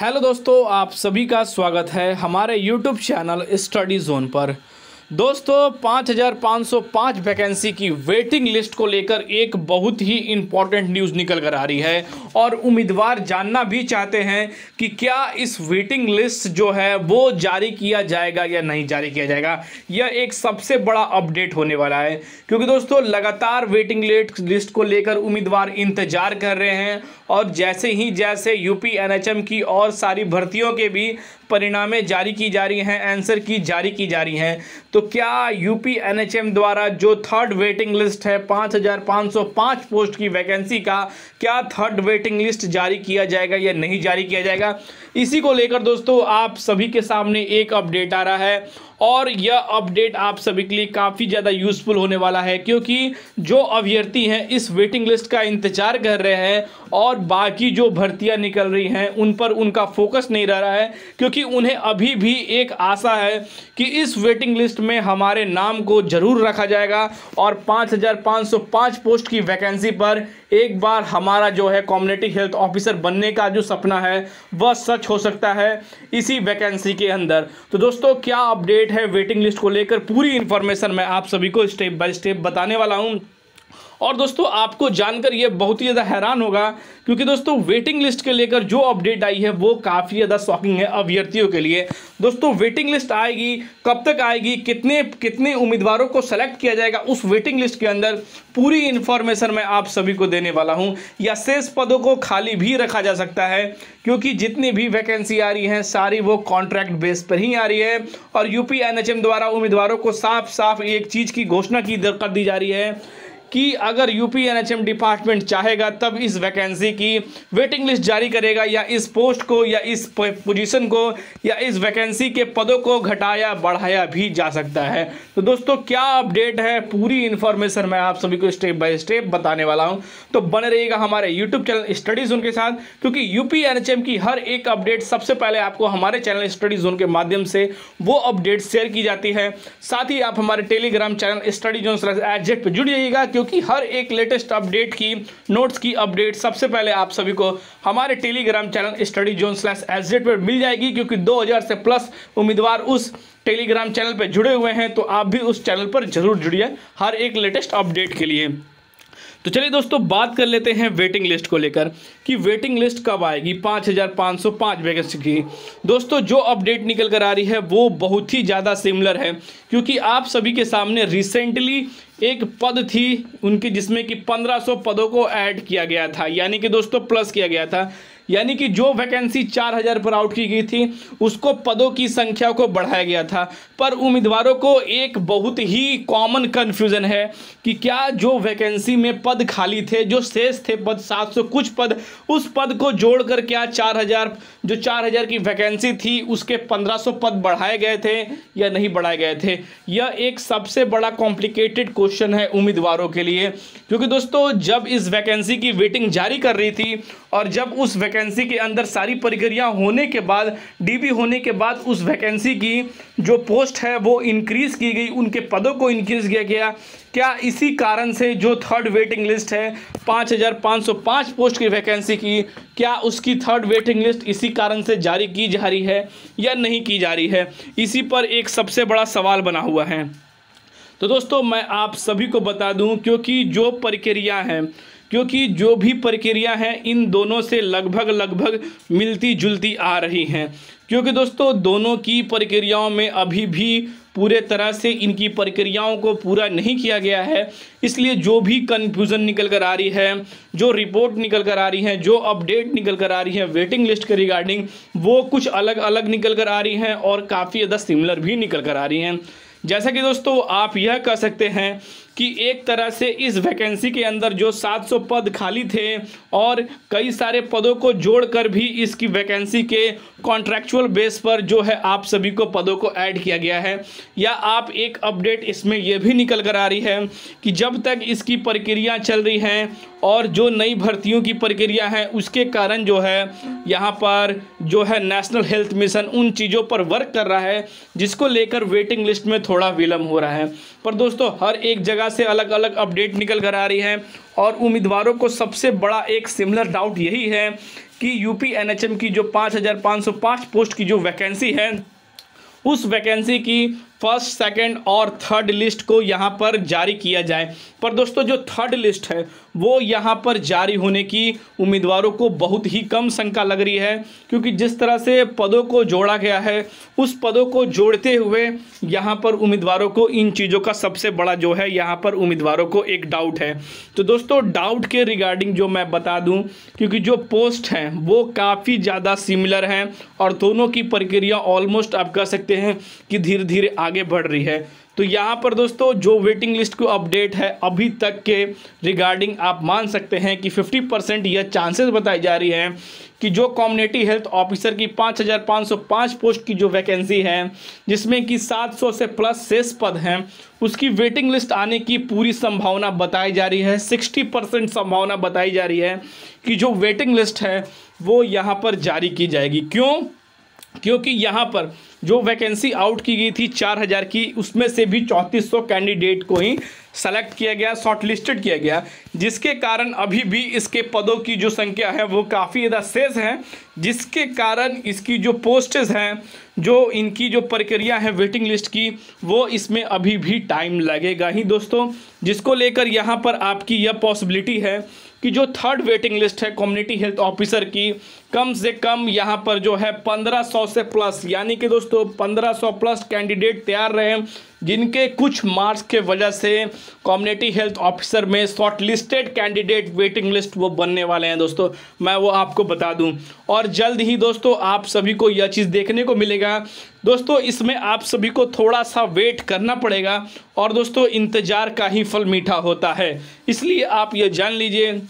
Hello दोस्तों, आप सभी का स्वागत है हमारे यूट्यूब चैनल स्टडी जोन पर। दोस्तों 5505 वैकेंसी की वेटिंग लिस्ट को लेकर एक बहुत ही इम्पॉर्टेंट न्यूज़ निकल कर आ रही है और उम्मीदवार जानना भी चाहते हैं कि क्या इस वेटिंग लिस्ट जो है वो जारी किया जाएगा या नहीं जारी किया जाएगा। यह एक सबसे बड़ा अपडेट होने वाला है क्योंकि दोस्तों लगातार वेटिंग लिस्ट को लेकर उम्मीदवार इंतजार कर रहे हैं और जैसे यूपी एनएचएम की और सारी भर्तियों के भी परिणामें जारी की जा रही हैं, आंसर की जारी की जा रही हैं, तो क्या यूपी एनएचएम द्वारा जो थर्ड वेटिंग लिस्ट है 5505 पोस्ट की वैकेंसी का, क्या थर्ड वेटिंग लिस्ट जारी किया जाएगा या नहीं जारी किया जाएगा। इसी को लेकर दोस्तों आप सभी के सामने एक अपडेट आ रहा है और यह अपडेट आप सभी के लिए काफ़ी ज़्यादा यूज़फुल होने वाला है क्योंकि जो अभ्यर्थी हैं इस वेटिंग लिस्ट का इंतजार कर रहे हैं और बाकी जो भर्तियां निकल रही हैं उन पर उनका फोकस नहीं रह रहा है क्योंकि उन्हें अभी भी एक आशा है कि इस वेटिंग लिस्ट में हमारे नाम को ज़रूर रखा जाएगा और 5505 पोस्ट की वैकेंसी पर एक बार हमारा जो है कम्युनिटी हेल्थ ऑफिसर बनने का जो सपना है वह सच हो सकता है इसी वैकेंसी के अंदर। तो दोस्तों क्या अपडेट है वेटिंग लिस्ट को लेकर, पूरी इन्फॉर्मेशन मैं आप सभी को स्टेप बाय स्टेप बताने वाला हूं। और दोस्तों आपको जानकर ये बहुत ही ज़्यादा हैरान होगा क्योंकि दोस्तों वेटिंग लिस्ट के लेकर जो अपडेट आई है वो काफ़ी ज़्यादा शॉकिंग है अभ्यर्थियों के लिए। दोस्तों वेटिंग लिस्ट आएगी, कब तक आएगी, कितने उम्मीदवारों को सेलेक्ट किया जाएगा उस वेटिंग लिस्ट के अंदर, पूरी इन्फॉर्मेशन मैं आप सभी को देने वाला हूं। या शेष पदों को खाली भी रखा जा सकता है क्योंकि जितनी भी वैकेंसी आ रही हैं सारी वो कॉन्ट्रैक्ट बेस पर ही आ रही है और यूपी एनएचएम द्वारा उम्मीदवारों को साफ साफ एक चीज़ की घोषणा कर दी जा रही है कि अगर यूपी एनएचएम डिपार्टमेंट चाहेगा तब इस वैकेंसी की वेटिंग लिस्ट जारी करेगा या इस पोस्ट को या इस पोजीशन को या इस वैकेंसी के पदों को घटाया बढ़ाया भी जा सकता है। तो दोस्तों क्या अपडेट है, पूरी इन्फॉर्मेशन मैं आप सभी को स्टेप बाय स्टेप बताने वाला हूं, तो बने रहिएगा हमारे यूट्यूब चैनल स्टडी जोन के साथ क्योंकि यूपी एनएचएम की हर एक अपडेट सबसे पहले आपको हमारे चैनल स्टडी जोन के माध्यम से वो अपडेट शेयर की जाती है। साथ ही आप हमारे Telegram channel study zone /@z पर जुड़ जाइएगा क्योंकि हर एक लेटेस्ट अपडेट की नोट्स की अपडेट सबसे पहले आप सभी को हमारे Telegram channel study zone /@z पर मिल जाएगी क्योंकि 2000 से प्लस उम्मीदवार उस टेलीग्राम चैनल पर जुड़े हुए हैं, तो आप भी उस चैनल पर जरूर जुड़िए हर एक लेटेस्ट अपडेट के लिए। तो चलिए दोस्तों बात कर लेते हैं वेटिंग लिस्ट को लेकर कि वेटिंग लिस्ट कब आएगी 5505 वैकेंसी की। दोस्तों जो अपडेट निकल कर आ रही है वो बहुत ही ज़्यादा सिमिलर है क्योंकि आप सभी के सामने रिसेंटली एक पद थी उनकी जिसमें कि 1500 पदों को ऐड किया गया था, यानी कि दोस्तों प्लस किया गया था, यानी कि जो वैकेंसी 4000 पर आउट की गई थी उसको पदों की संख्या को बढ़ाया गया था। पर उम्मीदवारों को एक बहुत ही कॉमन कन्फ्यूज़न है कि क्या जो वैकेंसी में पद खाली थे, जो शेष थे पद 700 कुछ पद, उस पद को जोड़कर क्या 4000 की वैकेंसी थी उसके 1500 पद बढ़ाए गए थे या नहीं बढ़ाए गए थे। यह एक सबसे बड़ा कॉम्प्लिकेटेड क्वेश्चन है उम्मीदवारों के लिए क्योंकि दोस्तों जब इस वैकेंसी की वेटिंग जारी कर रही थी और जब उस वैकेंसी के अंदर सारी प्रक्रिया होने के बाद, डीबी होने के बाद उस वैकेंसी की जो पोस्ट है वो इंक्रीज़ की गई, उनके पदों को इंक्रीज़ किया गया। क्या इसी कारण से जो थर्ड वेटिंग लिस्ट है 5505 पोस्ट की वैकेंसी की, क्या उसकी थर्ड वेटिंग लिस्ट इसी कारण से जारी की जा रही है या नहीं की जा रही है, इसी पर एक सबसे बड़ा सवाल बना हुआ है। तो दोस्तों मैं आप सभी को बता दूं क्योंकि जो भी प्रक्रिया हैं इन दोनों से लगभग मिलती जुलती आ रही हैं क्योंकि दोस्तों दोनों की प्रक्रियाओं में अभी भी पूरे तरह से इनकी प्रक्रियाओं को पूरा नहीं किया गया है। इसलिए जो भी कन्फ्यूज़न निकल कर आ रही है, जो रिपोर्ट निकल कर आ रही है, जो अपडेट निकल कर आ रही है वेटिंग लिस्ट के रिगार्डिंग, वो कुछ अलग अलग निकल कर आ रही हैं और काफ़ी ज़्यादा सिमिलर भी निकल कर आ रही हैं। जैसा कि दोस्तों आप यह कह सकते हैं कि एक तरह से इस वैकेंसी के अंदर जो 700 पद खाली थे और कई सारे पदों को जोड़कर भी इसकी वैकेंसी के कॉन्ट्रैक्चुअल बेस पर जो है आप सभी को पदों को ऐड किया गया है। या आप एक अपडेट इसमें यह भी निकल कर आ रही है कि जब तक इसकी प्रक्रिया चल रही हैं और जो नई भर्तियों की प्रक्रिया है उसके कारण जो है यहाँ पर जो है नेशनल हेल्थ मिशन उन चीज़ों पर वर्क कर रहा है जिसको लेकर वेटिंग लिस्ट में थोड़ा विलम्ब हो रहा है। पर दोस्तों हर एक जगह से अलग अलग अपडेट निकल कर आ रही है और उम्मीदवारों को सबसे बड़ा एक सिमिलर डाउट यही है कि यूपी एनएचएम की जो 5505 पोस्ट की जो वैकेंसी है, उस वैकेंसी की फर्स्ट, सेकंड और थर्ड लिस्ट को यहाँ पर जारी किया जाए। पर दोस्तों जो थर्ड लिस्ट है वो यहाँ पर जारी होने की उम्मीदवारों को बहुत ही कम शंका लग रही है, क्योंकि जिस तरह से पदों को जोड़ा गया है उस पदों को जोड़ते हुए यहाँ पर उम्मीदवारों को इन चीज़ों का सबसे बड़ा जो है यहाँ पर उम्मीदवारों को एक डाउट है। तो दोस्तों डाउट के रिगार्डिंग जो मैं बता दूँ, क्योंकि जो पोस्ट हैं वो काफ़ी ज़्यादा सिमिलर हैं और दोनों की प्रक्रिया ऑलमोस्ट आप कह सकते हैं कि धीरे धीरे आगे बढ़ रही है। तो यहाँ पर दोस्तों जो वेटिंग लिस्ट को अपडेट है अभी तक के रिगार्डिंग आप मान सकते हैं कि 50% यह चांसेस बताई जा रही है कि जो कम्युनिटी हेल्थ ऑफिसर की 5505 पोस्ट की जो वैकेंसी है, जिसमें कि 700 से प्लस शेष पद हैं, उसकी वेटिंग लिस्ट आने की पूरी संभावना बताई जा रही है। 60% संभावना बताई जा रही है कि जो वेटिंग लिस्ट है वो यहाँ पर जारी की जाएगी। क्योंकि यहाँ पर जो वैकेंसी आउट की गई थी 4000 की, उसमें से भी 3400 कैंडिडेट को ही सेलेक्ट किया गया, शॉर्टलिस्टेड किया गया, जिसके कारण अभी भी इसके पदों की जो संख्या है वो काफ़ी ज़्यादा शेष है, जिसके कारण इसकी जो पोस्टेज हैं, जो इनकी जो प्रक्रिया है वेटिंग लिस्ट की, वो इसमें अभी भी टाइम लगेगा ही दोस्तों। जिसको लेकर यहाँ पर आपकी यह पॉसिबिलिटी है कि जो थर्ड वेटिंग लिस्ट है कम्युनिटी हेल्थ ऑफिसर की, कम से कम यहाँ पर जो है 1500 से प्लस, यानी कि दोस्तों 1500 प्लस कैंडिडेट तैयार रहे, जिनके कुछ मार्क्स के वजह से कम्युनिटी हेल्थ ऑफिसर में शॉर्टलिस्टेड कैंडिडेट वेटिंग लिस्ट वो बनने वाले हैं दोस्तों, मैं वो आपको बता दूं। और जल्द ही दोस्तों आप सभी को यह चीज़ देखने को मिलेगा दोस्तों। इसमें आप सभी को थोड़ा सा वेट करना पड़ेगा और दोस्तों इंतज़ार का ही फल मीठा होता है, इसलिए आप ये जान लीजिए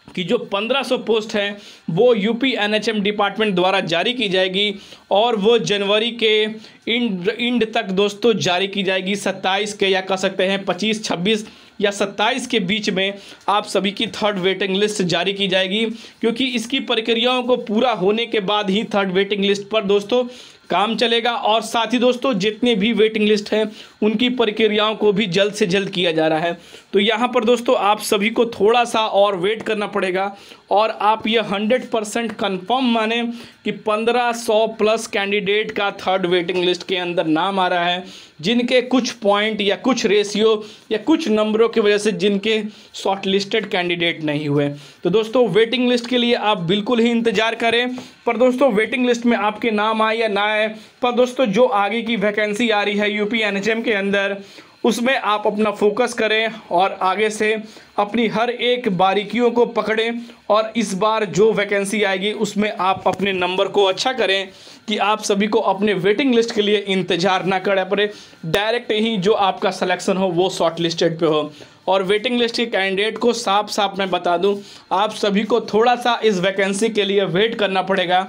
कि जो 1500 पोस्ट है वो यूपी एनएचएम डिपार्टमेंट द्वारा जारी की जाएगी और वो जनवरी के इंड तक दोस्तों जारी की जाएगी। 27 के या कह सकते हैं 25, 26 या 27 के बीच में आप सभी की थर्ड वेटिंग लिस्ट जारी की जाएगी, क्योंकि इसकी प्रक्रियाओं को पूरा होने के बाद ही थर्ड वेटिंग लिस्ट पर दोस्तों काम चलेगा। और साथ ही दोस्तों जितने भी वेटिंग लिस्ट हैं उनकी प्रक्रियाओं को भी जल्द से जल्द किया जा रहा है। तो यहाँ पर दोस्तों आप सभी को थोड़ा सा और वेट करना पड़ेगा और आप ये 100% कन्फर्म माने कि 1500 प्लस कैंडिडेट का थर्ड वेटिंग लिस्ट के अंदर नाम आ रहा है, जिनके कुछ पॉइंट या कुछ रेशियो या कुछ नंबरों की वजह से जिनके शॉर्टलिस्टेड कैंडिडेट नहीं हुए। तो दोस्तों वेटिंग लिस्ट के लिए आप बिल्कुल ही इंतज़ार करें। पर दोस्तों वेटिंग लिस्ट में आपके नाम आए या ना आए, पर दोस्तों जो आगे की वैकेंसी आ रही है यूपी एनएचएम के अंदर, उसमें आप अपना फोकस करें और आगे से अपनी हर एक बारीकियों को पकड़ें और इस बार जो वैकेंसी आएगी उसमें आप अपने नंबर को अच्छा करें कि आप सभी को अपने वेटिंग लिस्ट के लिए इंतज़ार ना करना पड़े, डायरेक्ट ही जो आपका सिलेक्शन हो वो शॉर्ट लिस्टेड पे हो। और वेटिंग लिस्ट के कैंडिडेट को साफ साफ मैं बता दूं, आप सभी को थोड़ा सा इस वैकेंसी के लिए वेट करना पड़ेगा,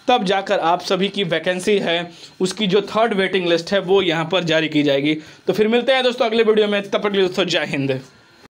तब जाकर आप सभी की वैकेंसी है उसकी जो थर्ड वेटिंग लिस्ट है वो यहाँ पर जारी की जाएगी। तो फिर मिलते हैं दोस्तों अगले वीडियो में, तब तक के लिए दोस्तों जय हिंद।